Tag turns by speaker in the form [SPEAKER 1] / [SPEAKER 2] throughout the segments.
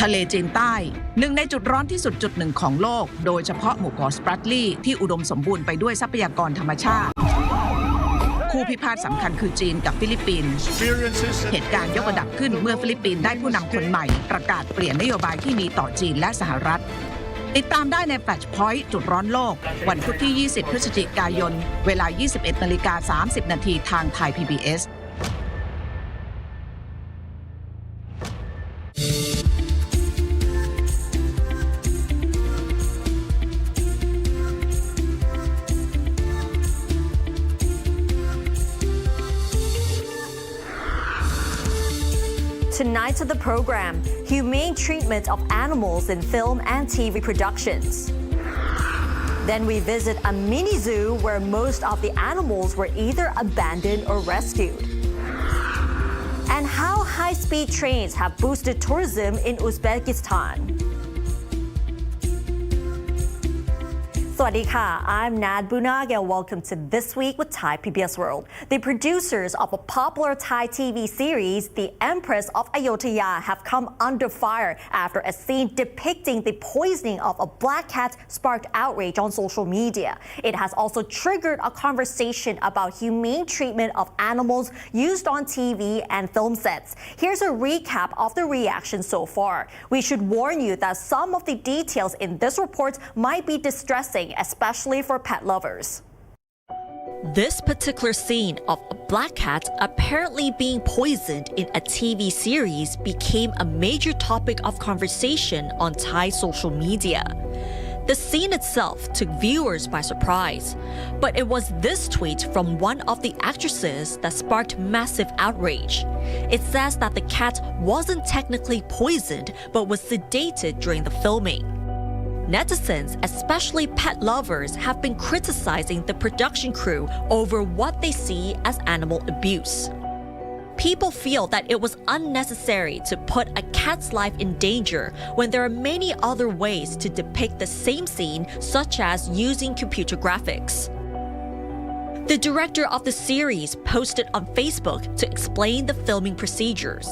[SPEAKER 1] ทะเลจีนใต้หนึ่งในจุดร้อนที่สุดจุดหนึ่งของโลกโดยเฉพาะหมู่เกาะสปรัตลีที่อุดมสมบูรณ์ไปด้วยทรัพยากรธรรมชาติคู่พิพาทสำคัญคือจีนกับฟิลิปปินส์เหตุการณ์ยกระดับขึ้นเมื่อฟิลิปปินส์ได้ผู้นำคนใหม่ประกาศเปลี่ยนนโยบายที่มีต่อจีนและสหรัฐติดตามได้ใน Flash Point จุดร้อนโลกวันพุธที่ 20 พฤศจิกายนเวลา 21:30 น.ทางไทย PBS
[SPEAKER 2] Tonight to the program, humane treatment of animals in film and TV productions. Then we visit a mini zoo where most of the animals were either abandoned or rescued. And how high-speed trains have boosted tourism in Uzbekistan. Swadika, I'm Nad Bunag and welcome to This Week with Thai PBS World. The producers of a popular Thai TV series, The Empress of Ayutthaya, have come under fire after a scene depicting the poisoning of a black cat sparked outrage on social media. It has also triggered a conversation about humane treatment of animals used on TV and film sets. Here's a recap of the reaction so far. We should warn you that some of the details in this report might be distressing, especially for pet lovers. This particular scene of a black cat apparently being poisoned in a TV series became a major topic of conversation on Thai social media. The scene itself took viewers by surprise, but it was this tweet from one of the actresses that sparked massive outrage. It says that the cat wasn't technically poisoned but was sedated during the filming. Netizens, especially pet lovers, have been criticizing the production crew over what they see as animal abuse. People feel that it was unnecessary to put a cat's life in danger when there are many other ways to depict the same scene, such as using computer graphics. The director of the series posted on Facebook to explain the filming procedures.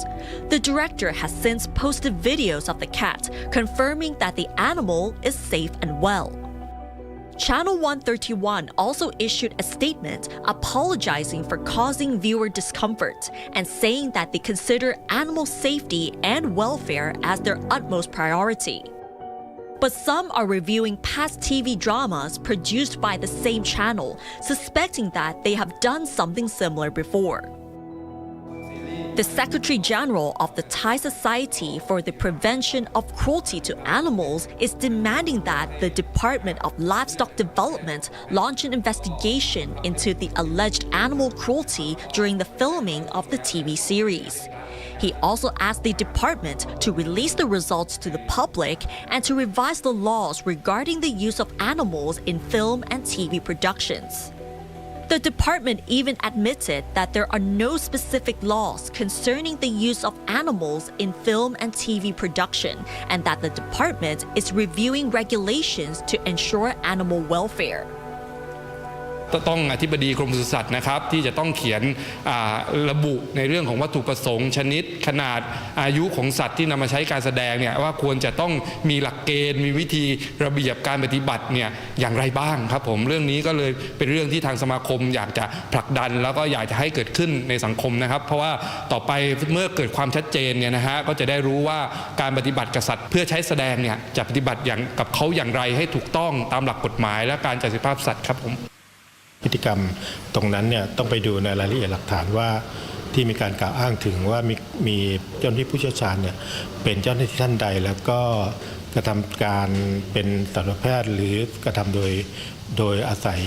[SPEAKER 2] The director has since posted videos of the cat, confirming that the animal is safe and well. Channel 131 also issued a statement apologizing for causing viewer discomfort and saying that they consider animal safety and welfare as their utmost priority. But some are reviewing past TV dramas produced by the same channel, suspecting that they have done something similar before. The Secretary General of the Thai Society for the Prevention of Cruelty to Animals is demanding that the Department of Livestock Development launch an investigation into the alleged animal cruelty during the filming of the TV series. He also asked the department to release the results to the public and to revise the laws regarding the use of animals in film and TV productions. The department even admitted that there are no specific laws concerning the use of animals in film and TV production, and that the department is reviewing regulations to ensure animal welfare.
[SPEAKER 3] ต้องอธิบดีกรมปศุสัตว์นะครับที่จะต้องเขียนระบุในเรื่องของวัตถุประสงค์ชนิดขนาดอายุของสัตว์ที่นำมาใช้การแสดงเนี่ยว่าควรจะต้องมีหลักเกณฑ์มีวิธีระเบียบการปฏิบัติเนี่ยอย่างไรบ้างครับผมเรื่องนี้ก็เลยเป็นเรื่องที่ทางสมาคมอยากจะผลักดันแล้วก็อยากจะให้เกิดขึ้นในสังคมนะครับเพราะว่าต่อไปเมื่อเกิดความชัดเจนเนี่ยนะฮะก็จะได้รู้ว่าการปฏิบัติกับสัตว์เพื่อใช้แสดงเนี่ยจะปฏิบัติอย่างกับเขาอย่างไรให้ถูกต้องตามหลักกฎหมายและการจัดสภาพสัตว์ครับผม
[SPEAKER 4] พฤติกรรมตรงนั้นเนี่ยต้องไปดูในรายละเอียดหลักฐานว่าที่มีการกล่าวอ้างถึงว่ามีเจ้าหน้าที่ผู้เชี่ยวชาญเนี่ยเป็นเจ้าหน้าที่ท่านใดแล้วก็กระทำการเป็นสัตวแพทย์หรือกระทำโดยอาศัย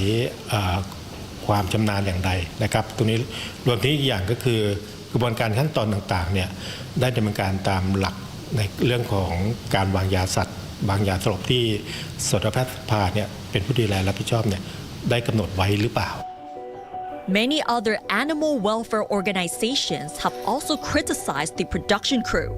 [SPEAKER 4] ความชำนาญอย่างใดนะครับตรงนี้รวมถึงอีกอย่างก็คือกระบวนการขั้นตอนต่างๆเนี่ยได้ดำเนินการตามหลักในเรื่องของการวางยาสัตว์บางยาสลบที่สัตวแพทย์สภาเนี่ยเป็นผู้ดูแลรับผิดชอบเนี่ยได้กำหนดไว้หรือเปล่า
[SPEAKER 2] Many other animal welfare organizations have also criticized the production crew.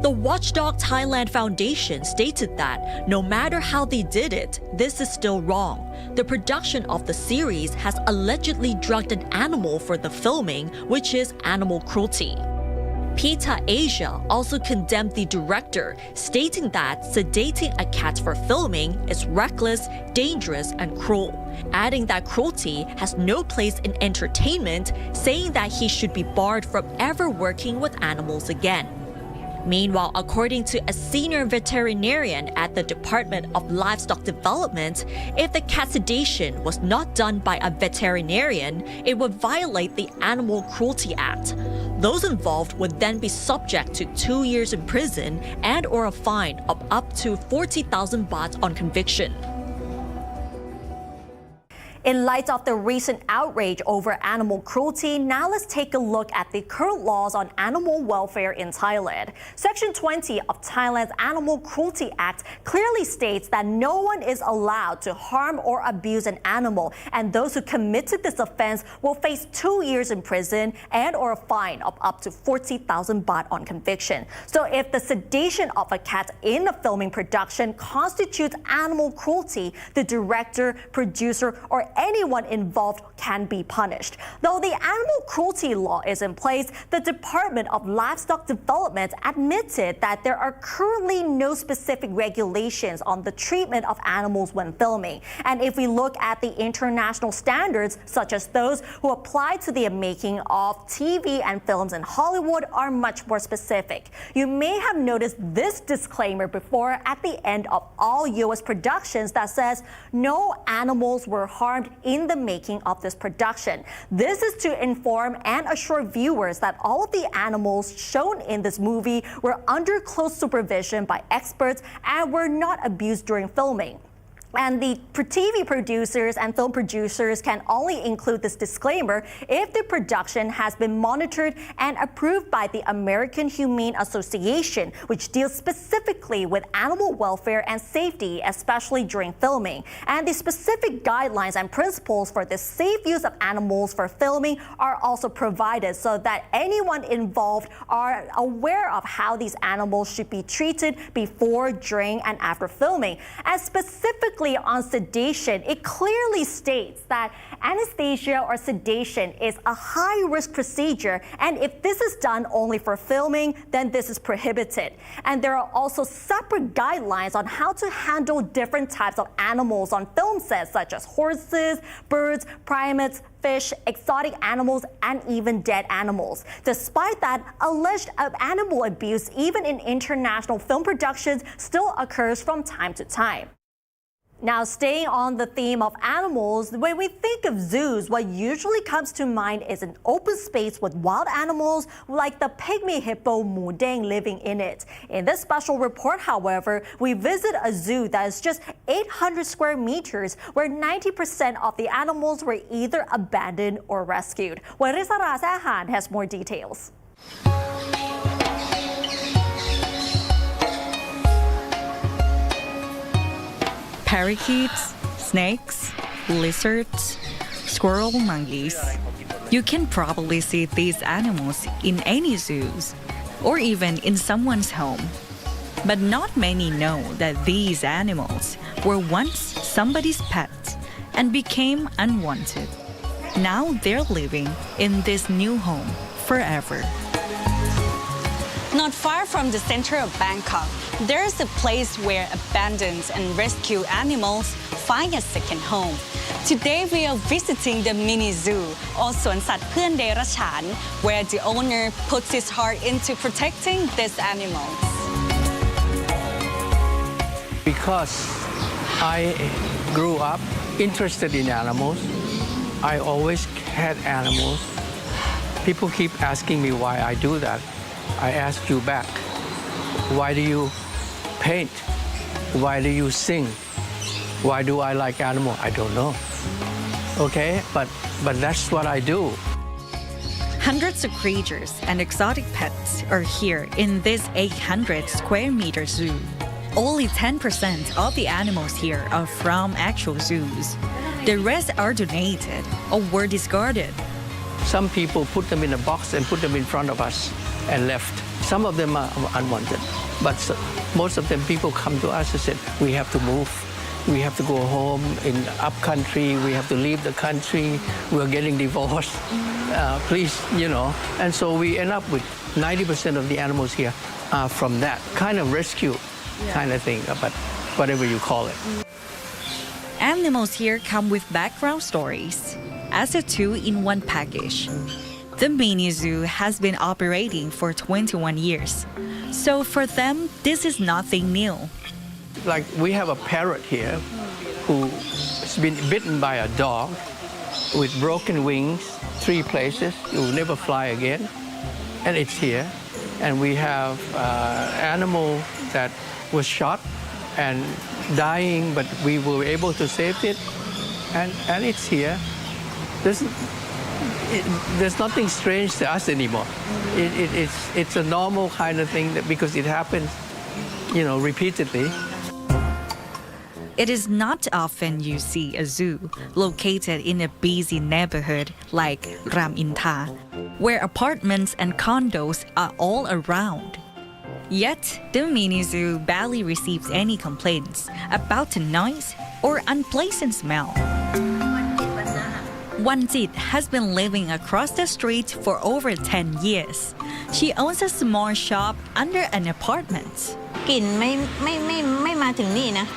[SPEAKER 2] The Watchdog Thailand Foundation stated that no matter how they did it, this is still wrong. The production of the series has allegedly drugged an animal for the filming, which is animal cruelty. PETA Asia also condemned the director, stating that sedating a cat for filming is reckless, dangerous, and cruel, adding that cruelty has no place in entertainment, saying that he should be barred from ever working with animals again. Meanwhile, according to a senior veterinarian at the Department of Livestock Development, if the cat sedation was not done by a veterinarian, it would violate the Animal Cruelty Act. Those involved would then be subject to 2 years in prison and/or a fine of up to 40,000 baht on conviction. In light of the recent outrage over animal cruelty, now let's take a look at the current laws on animal welfare in Thailand. Section 20 of Thailand's Animal Cruelty Act clearly states that no one is allowed to harm or abuse an animal, and those who committed this offense will face 2 years in prison and/or a fine of up to 40,000 baht on conviction. So if the sedation of a cat in a filming production constitutes animal cruelty, the director, producer, or anyone involved can be punished. Though the animal cruelty law is in place, the Department of Livestock Development admitted that there are currently no specific regulations on the treatment of animals when filming. And if we look at the international standards, such as those who apply to the making of TV and films in Hollywood, are much more specific. You may have noticed this disclaimer before at the end of all U.S. productions that says no animals were harmed in the making of this production. This is to inform and assure viewers that all of the animals shown in this movie were under close supervision by experts and were not abused during filming. And the TV producers and film producers can only include this disclaimer if the production has been monitored and approved by the American Humane Association, which deals specifically with animal welfare and safety, especially during filming. And the specific guidelines and principles for the safe use of animals for filming are also provided so that anyone involved are aware of how these animals should be treated before, during, and after filming. And specifically on sedation, it clearly states that anesthesia or sedation is a high-risk procedure, and if this is done only for filming, then this is prohibited. And there are also separate guidelines on how to handle different types of animals on film sets, such as horses, birds, primates, fish, exotic animals, and even dead animals. Despite that, alleged animal abuse, even in international film productions, still occurs from time to time. Now, staying on the theme of animals, when we think of zoos, what usually comes to mind is an open space with wild animals like the pygmy hippo Mu Deng living in it. In this special report, however, we visit a zoo that is just 800 square meters, where 90% of the animals were either abandoned or rescued. Warisa Razahan has more details.
[SPEAKER 5] Parakeets, snakes, lizards, squirrel monkeys. You can probably see these animals in any zoos or even in someone's home. But not many know that these animals were once somebody's pets and became unwanted. Now they're living in this new home forever.
[SPEAKER 6] Not far from the center of Bangkok, there is a place where abandoned and rescued animals find a second home. Today we are visiting the mini zoo, or สวนสัตว์เพื่อนเดรัจฉาน where the owner puts his heart into protecting these animals.
[SPEAKER 7] Because I grew up interested in animals, I always had animals. People keep asking me why I do that. I ask you back, why do you paint? Why do you sing? Why do I like animals? I don't know. Okay, but that's what I do.
[SPEAKER 5] Hundreds of creatures and exotic pets are here in this 800 square meter zoo. Only 10% of the animals here are from actual zoos. The rest are donated or were discarded.
[SPEAKER 7] Some people put them in a box and put them in front of us and left. Some of them are unwanted, but most of them people come to us and said, we have to move We have to go home in up country. We have to leave the country. We're getting divorced. Please, And so we end up with 90% of the animals here are from that kind of rescue kind of thing, but whatever you call it.
[SPEAKER 5] Animals here come with background stories as a two-in-one package. The mini zoo has been operating for 21 years. So for them, this is nothing new.
[SPEAKER 7] Like we have a parrot here who's been bitten by a dog with broken wings, 3 places. It will never fly again. And it's here. And we have animal that was shot and dying, but we were able to save it. And it's here. There's nothing strange to us anymore. It's a normal kind of thing because it happens, repeatedly.
[SPEAKER 5] It is not often you see a zoo located in a busy neighborhood like Ram Intha, where apartments and condos are all around. Yet, the mini zoo barely receives any complaints about the noise or unpleasant smell. Wanjit has been living across the street for over 10 years. She owns a small shop under an apartment.
[SPEAKER 8] กลิ่นไม่มาถึงนี่นะ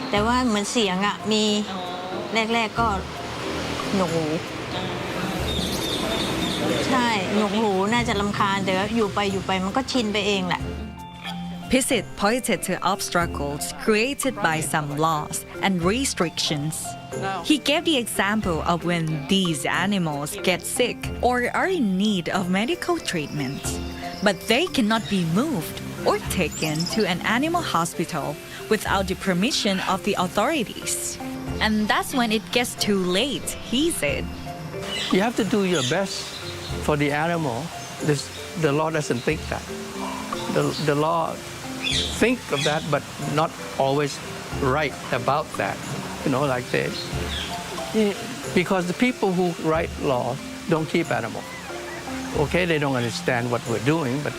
[SPEAKER 8] แต่ว่าเหมือนเสียงอ่ะมีแรกๆก็หนวกหูใช่หนวกหูน่าจะรำคาญแต่อยู่ไปมันก็ชินไปเองแหละ
[SPEAKER 5] Pisit pointed to obstacles created by some laws and restrictions. He gave the example of when these animals get sick or are in need of medical treatment, but they cannot be moved or taken to an animal hospital without the permission of the authorities. And that's when it gets too late, he said.
[SPEAKER 7] You have to do your best for the animal. The law doesn't think that. The law think of that, but not always right about that, like this. Because the people who write laws don't keep animals. Okay, they don't understand what we're doing, but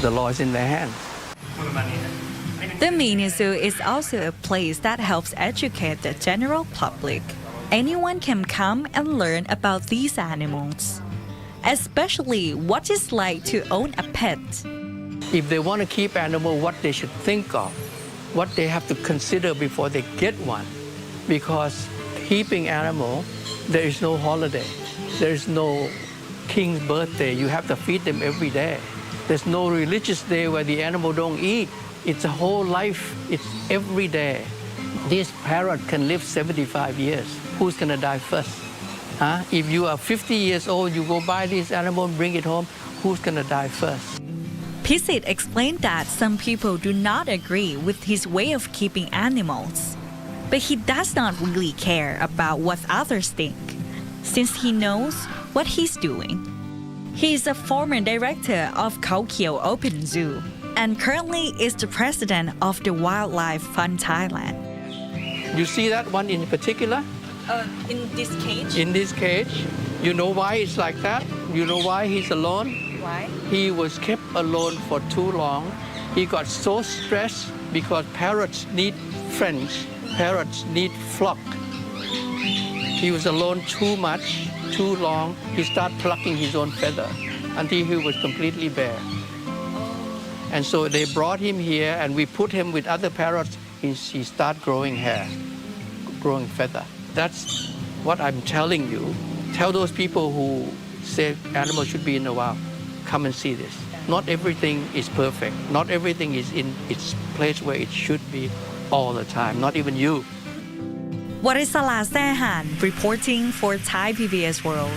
[SPEAKER 7] the law is in their hands.
[SPEAKER 5] The mini zoo is also a place that helps educate the general public. Anyone can come and learn about these animals, especially what it's like to own a pet.
[SPEAKER 7] If they want to keep animal, what they should think of, what they have to consider before they get one. Because keeping animal, there is no holiday. There is no king's birthday. You have to feed them every day. There's no religious day where the animal don't eat. It's a whole life. It's every day. This parrot can live 75 years. Who's going to die first? If you are 50 years old, you go buy this animal and bring it home, who's going to die first?
[SPEAKER 5] Pisit explained that some people do not agree with his way of keeping animals, but he does not really care about what others think, since he knows what he's doing. He is a former director of Khao Kieu Open Zoo and currently is the president of the Wildlife Fund Thailand.
[SPEAKER 7] You see that one in particular?
[SPEAKER 5] In this cage?
[SPEAKER 7] In this cage. You know why it's like that? You know why he's alone?
[SPEAKER 5] Why?
[SPEAKER 7] He was kept alone for too long. He got so stressed because parrots need friends. Parrots need flock. He was alone too much, too long. He started plucking his own feather until he was completely bare. And so they brought him here and we put him with other parrots. He started growing hair, growing feather. That's what I'm telling you. Tell those people who say animals should be in the wild, come and see this. Not everything is perfect. Not everything is in its place where it should be all the time, not even you.
[SPEAKER 5] Warisala Sehan reporting for Thai PBS World.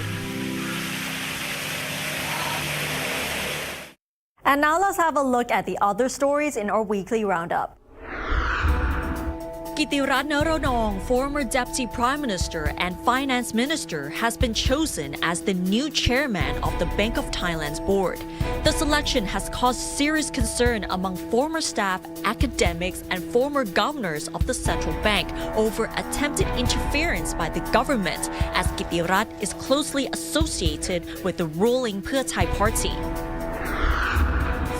[SPEAKER 2] And now let's have a look at the other stories in our weekly roundup.
[SPEAKER 9] Kitirat Naronong, former Deputy Prime Minister and Finance Minister, has been chosen as the new chairman of the Bank of Thailand's board. The selection has caused serious concern among former staff, academics, and former governors of the central bank over attempted interference by the government, as Kitirat is closely associated with the ruling Pheu Thai party.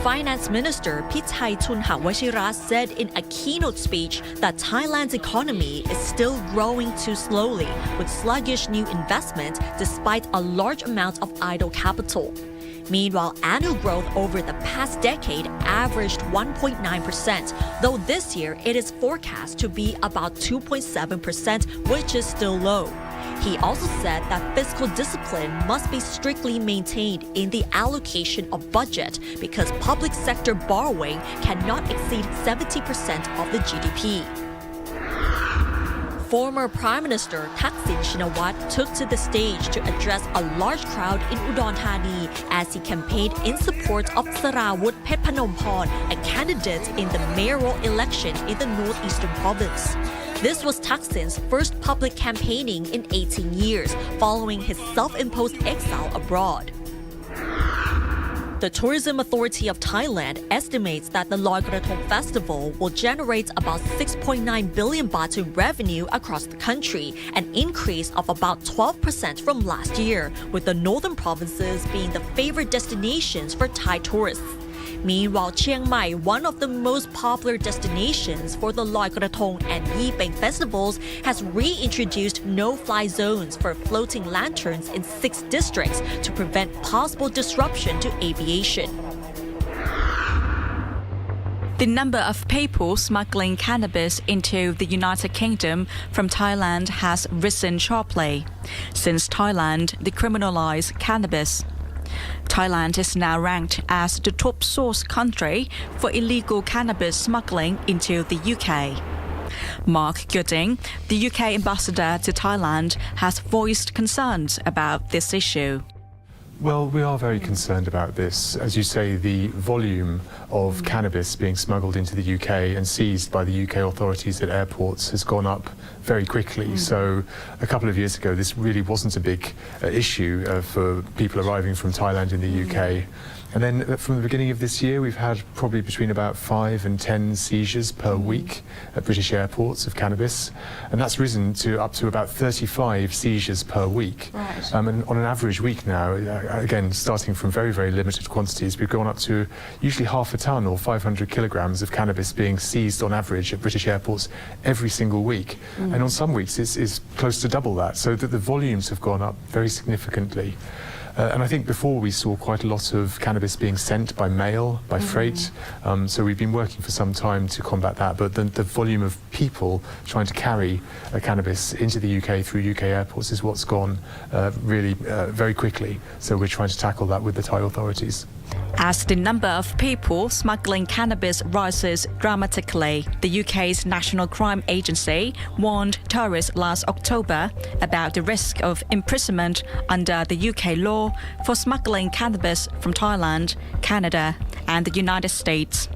[SPEAKER 9] Finance Minister Pichai Chunhawashira said in a keynote speech that Thailand's economy is still growing too slowly with sluggish new investment despite a large amount of idle capital. Meanwhile, annual growth over the past decade averaged 1.9%, though this year it is forecast to be about 2.7%, which is still low. He also said that fiscal discipline must be strictly maintained in the allocation of budget because public sector borrowing cannot exceed 70% of the GDP. Former Prime Minister Thaksin Shinawatra took to the stage to address a large crowd in Udon Thani as he campaigned in support of Sarawut Phepanompon, a candidate in the mayoral election in the northeastern province. This was Thaksin's first public campaigning in 18 years, following his self-imposed exile abroad. The Tourism Authority of Thailand estimates that the Loi Krathong Festival will generate about 6.9 billion baht in revenue across the country, an increase of about 12% from last year, with the northern provinces being the favorite destinations for Thai tourists. Meanwhile, Chiang Mai, one of the most popular destinations for the Loi Krathong and Yi Peng festivals, has reintroduced no-fly zones for floating lanterns in 6 districts to prevent possible disruption to aviation.
[SPEAKER 10] The number of people smuggling cannabis into the United Kingdom from Thailand has risen sharply since Thailand decriminalized cannabis. Thailand is now ranked as the top source country for illegal cannabis smuggling into the UK. Mark Gooding, the UK ambassador to Thailand, has voiced concerns about this issue.
[SPEAKER 11] Well, we are very concerned about this. As you say, the volume of cannabis being smuggled into the UK and seized by the UK authorities at airports has gone up very quickly. So a couple of years ago, this really wasn't a big issue for people arriving from Thailand in the UK. And then from the beginning of this year, we've had probably between about 5 and 10 seizures per week at British airports of cannabis. And that's risen to up to about 35 seizures per week.
[SPEAKER 10] Right.
[SPEAKER 11] And on an average week now, again, starting from very, very limited quantities, we've gone up to usually half a ton or 500 kilograms of cannabis being seized on average at British airports every single week. And on some weeks, it's close to double that. So that the volumes have gone up very significantly. And I think before we saw quite a lot of cannabis being sent by mail, by freight. So we've been working for some time to combat that. But the volume of people trying to carry cannabis into the UK through UK airports is what's gone really very quickly. So we're trying to tackle that with the Thai authorities.
[SPEAKER 10] As the number of people smuggling cannabis rises dramatically, the UK's National Crime Agency warned tourists last October about the risk of imprisonment under the UK law for smuggling cannabis from Thailand, Canada, and the United States.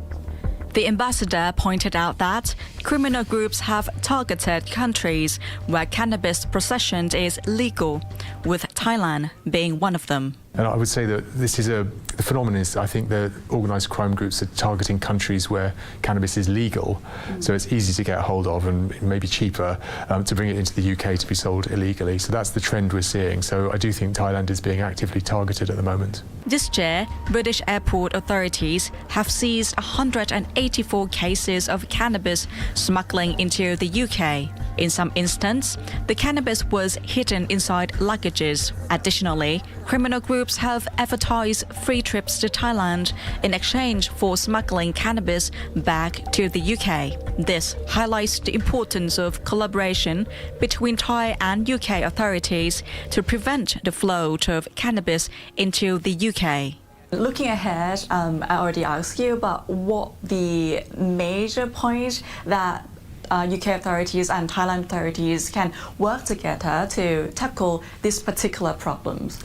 [SPEAKER 10] The ambassador pointed out that criminal groups have targeted countries where cannabis possession is legal, with Thailand being one of them.
[SPEAKER 11] And I would say that this is the phenomenon is, I think, the organised crime groups are targeting countries where cannabis is legal, so it's easy to get a hold of and maybe cheaper to bring it into the UK to be sold illegally. So that's the trend we're seeing. So I do think Thailand is being actively targeted at the moment.
[SPEAKER 10] This year, British airport authorities have seized 184 cases of cannabis smuggling into the UK. In some instances, the cannabis was hidden inside luggages. Additionally, criminal groups have advertised free trips to Thailand in exchange for smuggling cannabis back to the UK. This highlights the importance of collaboration between Thai and UK authorities to prevent the flow of cannabis into the UK.
[SPEAKER 12] Looking ahead, I already asked you about what the major points that UK authorities and Thailand authorities can work together to tackle these particular problems.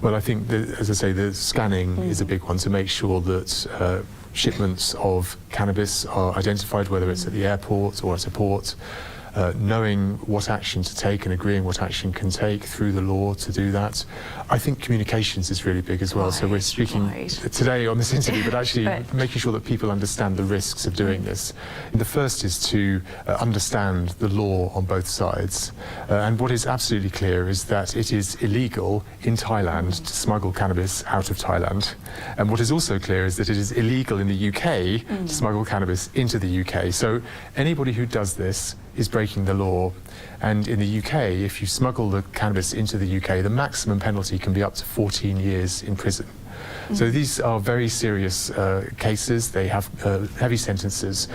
[SPEAKER 11] Well, I think, as I say, the scanning is a big one to make sure that shipments of cannabis are identified, whether it's at the airport or at a port. knowing what action to take and agreeing what action can take through the law to do that. I think communications is really big as well. So we're speaking today on this interview, but actually making sure that people understand the risks of doing this. The first is to understand the law on both sides. And what is absolutely clear is that it is illegal in Thailand to smuggle cannabis out of Thailand. And what is also clear is that it is illegal in the UK to smuggle cannabis into the UK. So anybody who does this is breaking the law. And in the UK, if you smuggle the cannabis into the UK, the maximum penalty can be up to 14 years in prison. So these are very serious cases. They have heavy sentences.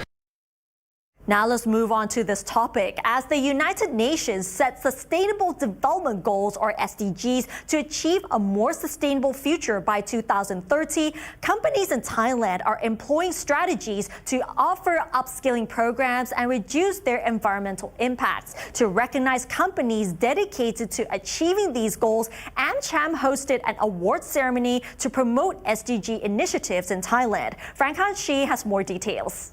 [SPEAKER 2] Now let's move on to this topic. As the United Nations set Sustainable Development Goals, or SDGs, to achieve a more sustainable future by 2030, companies in Thailand are employing strategies to offer upskilling programs and reduce their environmental impacts. To recognize companies dedicated to achieving these goals, AMCHAM hosted an awards ceremony to promote SDG initiatives in Thailand. Frank Han-Shi has more details.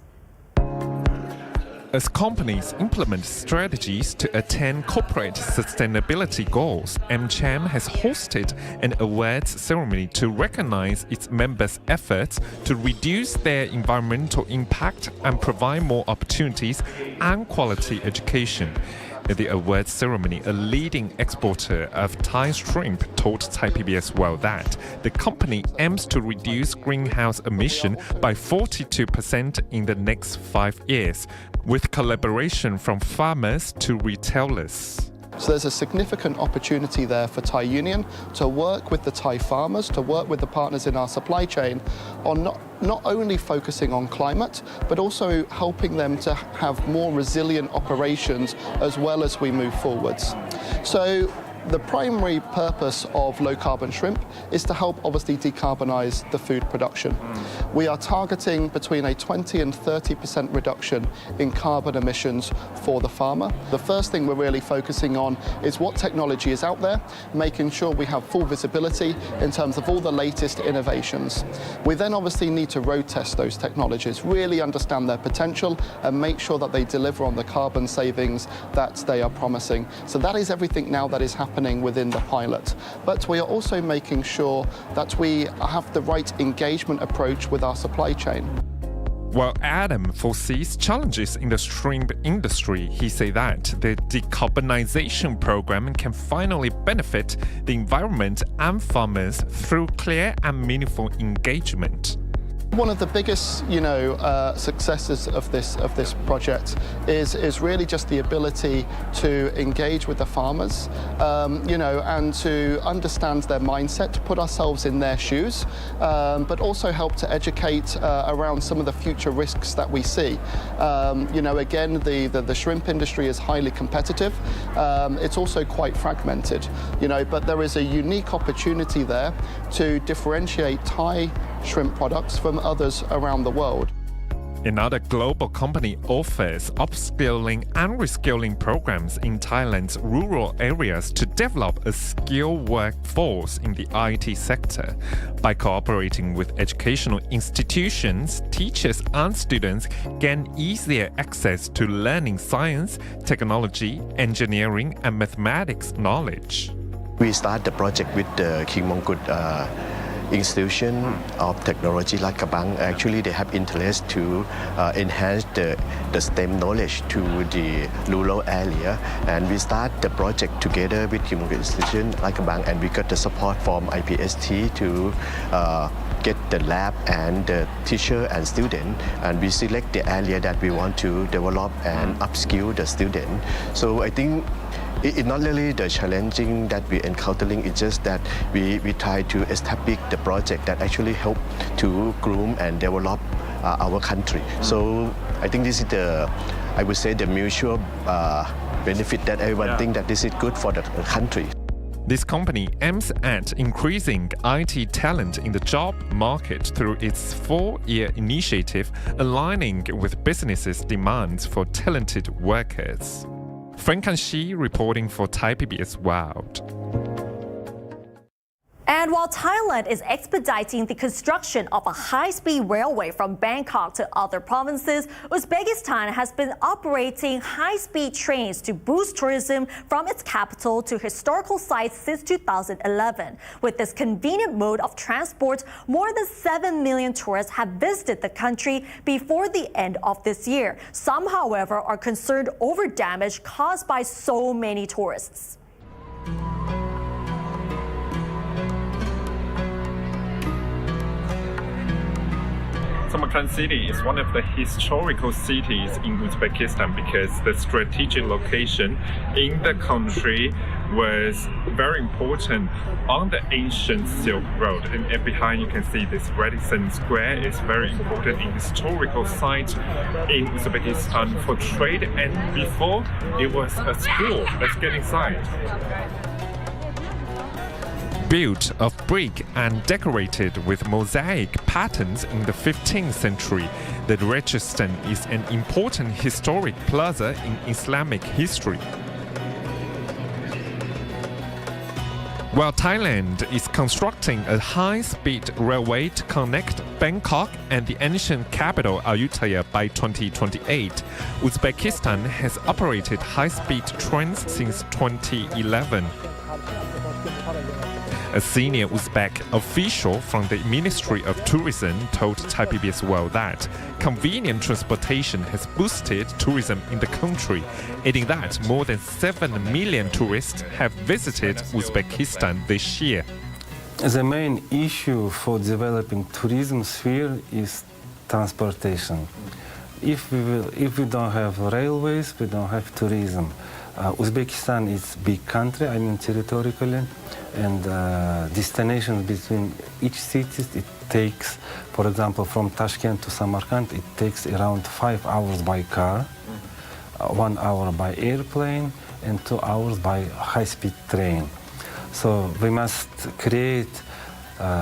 [SPEAKER 13] As companies implement strategies to attain corporate sustainability goals, AMCHAM has hosted an awards ceremony to recognize its members' efforts to reduce their environmental impact and provide more opportunities and quality education. At the awards ceremony, a leading exporter of Thai shrimp told Thai PBS World that the company aims to reduce greenhouse emission by 42% in the next 5 years, with collaboration from farmers to retailers.
[SPEAKER 14] So there's a significant opportunity there for Thai Union to work with the Thai farmers, to work with the partners in our supply chain on not only focusing on climate, but also helping them to have more resilient operations as well as we move forwards. So the primary purpose of low carbon shrimp is to help obviously decarbonize the food production. We are targeting between a 20 and 30% reduction in carbon emissions for the farmer. The first thing we're really focusing on is what technology is out there, making sure we have full visibility in terms of all the latest innovations. We then obviously need to road test those technologies, really understand their potential and make sure that they deliver on the carbon savings that they are promising. So that is everything now that is happening within the pilot. But we are also making sure that we have the right engagement approach with our supply chain.
[SPEAKER 13] While Adam foresees challenges in the shrimp industry, he said that the decarbonization program can finally benefit the environment and farmers through clear and meaningful engagement.
[SPEAKER 14] One of the biggest, successes of this project is really just the ability to engage with the farmers, and to understand their mindset, to put ourselves in their shoes, but also help to educate around some of the future risks that we see. Again, the shrimp industry is highly competitive. It's also quite fragmented, but there is a unique opportunity there to differentiate Thai shrimp products from others around the world.
[SPEAKER 13] Another global company offers upskilling and reskilling programs in Thailand's rural areas to develop a skilled workforce in the IT sector. By cooperating with educational institutions, teachers and students gain easier access to learning science, technology, engineering, and mathematics knowledge.
[SPEAKER 15] We start the project with the King Mongkut institution of technology like Kabang. Actually, they have interest to enhance the STEM knowledge to the rural area, and we start the project together with King Mongkut institution like Kabang, and we got the support from IPST to get the lab and the teacher and student, and we select the area that we want to develop and upskill the student. So I think it's not really the challenging that we're encountering, it's just that we try to establish the project that actually help to groom and develop our country. So I think this is I would say the mutual benefit that everyone think that this is good for the country.
[SPEAKER 13] This company aims at increasing IT talent in the job market through its 4-year initiative, aligning with businesses' demands for talented workers. Frank Han-Shi reporting for Thai PBS World.
[SPEAKER 2] And while Thailand is expediting the construction of a high-speed railway from Bangkok to other provinces, Uzbekistan has been operating high-speed trains to boost tourism from its capital to historical sites since 2011. With this convenient mode of transport, more than 7 million tourists have visited the country before the end of this year. Some, however, are concerned over damage caused by so many tourists.
[SPEAKER 13] Samarkand city is one of the historical cities in Uzbekistan because the strategic location in the country was very important on the ancient Silk Road. And behind you can see this Radisson Square is very important in historical site in Uzbekistan for trade, and before it was a school. Let's get inside. Built of brick and decorated with mosaic patterns in the 15th century, the Rajasthan is an important historic plaza in Islamic history. While Thailand is constructing a high-speed railway to connect Bangkok and the ancient capital Ayutthaya by 2028, Uzbekistan has operated high-speed trains since 2011. A senior Uzbek official from the Ministry of Tourism told Thai PBS World that convenient transportation has boosted tourism in the country, adding that more than 7 million tourists have visited Uzbekistan this year.
[SPEAKER 16] The main issue for developing tourism sphere is transportation. If we don't have railways, we don't have tourism. Uzbekistan is a big country, territorially, and destinations between each city, it takes, for example, from Tashkent to Samarkand, it takes around 5 hours by car, 1 hour by airplane, and 2 hours by high-speed train. So we must create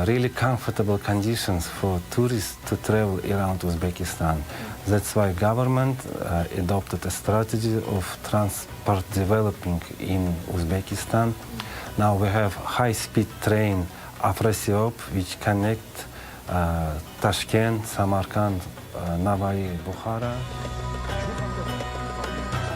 [SPEAKER 16] really comfortable conditions for tourists to travel around Uzbekistan. That's why government adopted a strategy of transport developing in Uzbekistan. Now we have high-speed train Afrasiop, which connect Tashkent, Samarkand, Navai, Bukhara.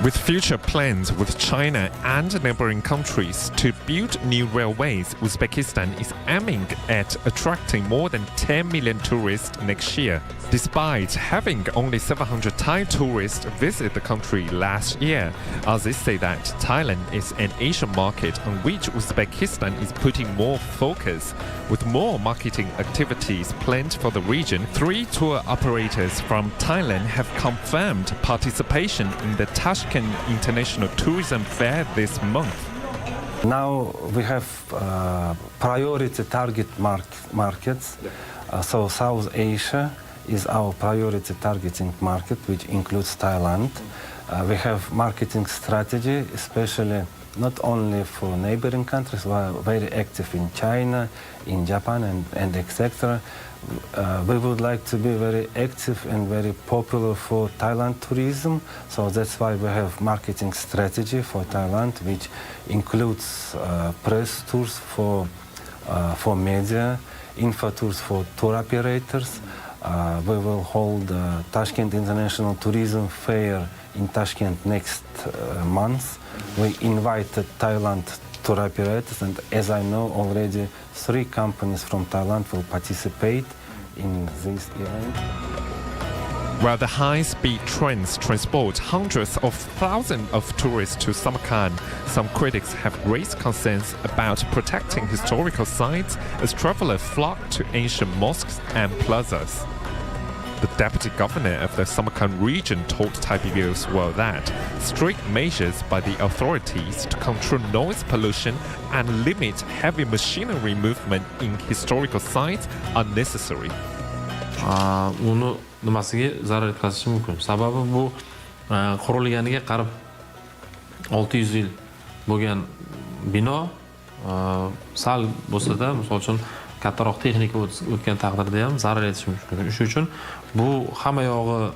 [SPEAKER 13] With future plans with China and neighboring countries to build new railways, Uzbekistan is aiming at attracting more than 10 million tourists next year. Despite having only 700 Thai tourists visit the country last year, others say that Thailand is an Asian market on which Uzbekistan is putting more focus. With more marketing activities planned for the region, 3 tour operators from Thailand have confirmed participation in the Tashkent International Tourism Fair this month.
[SPEAKER 16] Now we have priority target markets. So South Asia is our priority targeting market, which includes Thailand. We have marketing strategy, especially not only for neighboring countries. We are very active in China, in Japan, and etc. We would like to be very active and very popular for Thailand tourism. So that's why we have marketing strategy for Thailand, which includes press tours for media, info tours for tour operators. We will hold Tashkent International Tourism Fair in Tashkent next month. We invited Thailand tour operators, and as I know already, 3 companies from Thailand will participate in this event.
[SPEAKER 13] While the high-speed trains transport hundreds of thousands of tourists to Samarkand, some critics have raised concerns about protecting historical sites as travelers flock to ancient mosques and plazas. The deputy governor of the Samarkand region told Thai PBS World that strict measures by the authorities to control noise pollution and limit heavy machinery movement in historical sites are necessary.
[SPEAKER 17] Uni nimasiga zarar yetkazishi mumkin. Sababi bu qurilganiga qarib 600 yil bo'lgan bino sal bo'lsa-da, misol uchun kattaroq texnika o'tgan taqdirda ham zarar yetishi mumkin. Shuning uchun bu hamma yog'i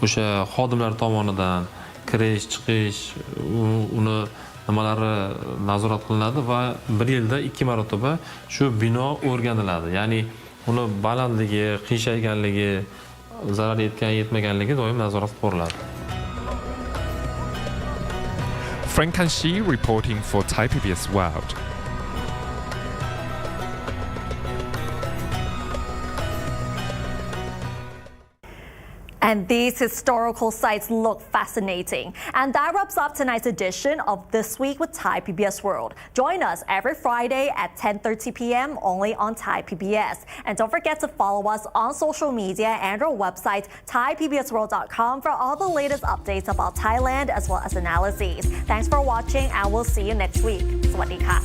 [SPEAKER 17] o'sha xodimlar tomonidan kirish, chiqish, uni nimalari nazorat qilinadi va bir yilda 2 marotaba shu bino o'rganiladi. Ya'ni uni balandligi, qiyshayganligi, zarar yetgan yetmaganligi doim nazorat qilib boriladi.
[SPEAKER 13] Frank Kanshi reporting for Thai PBS World.
[SPEAKER 2] And these historical sites look fascinating. And that wraps up tonight's edition of This Week with Thai PBS World. Join us every Friday at 10:30 p.m. only on Thai PBS. And don't forget to follow us on social media and our website, thaipbsworld.com, for all the latest updates about Thailand as well as analyses. Thanks for watching, and we'll see you next week. สวัสดีค่ะ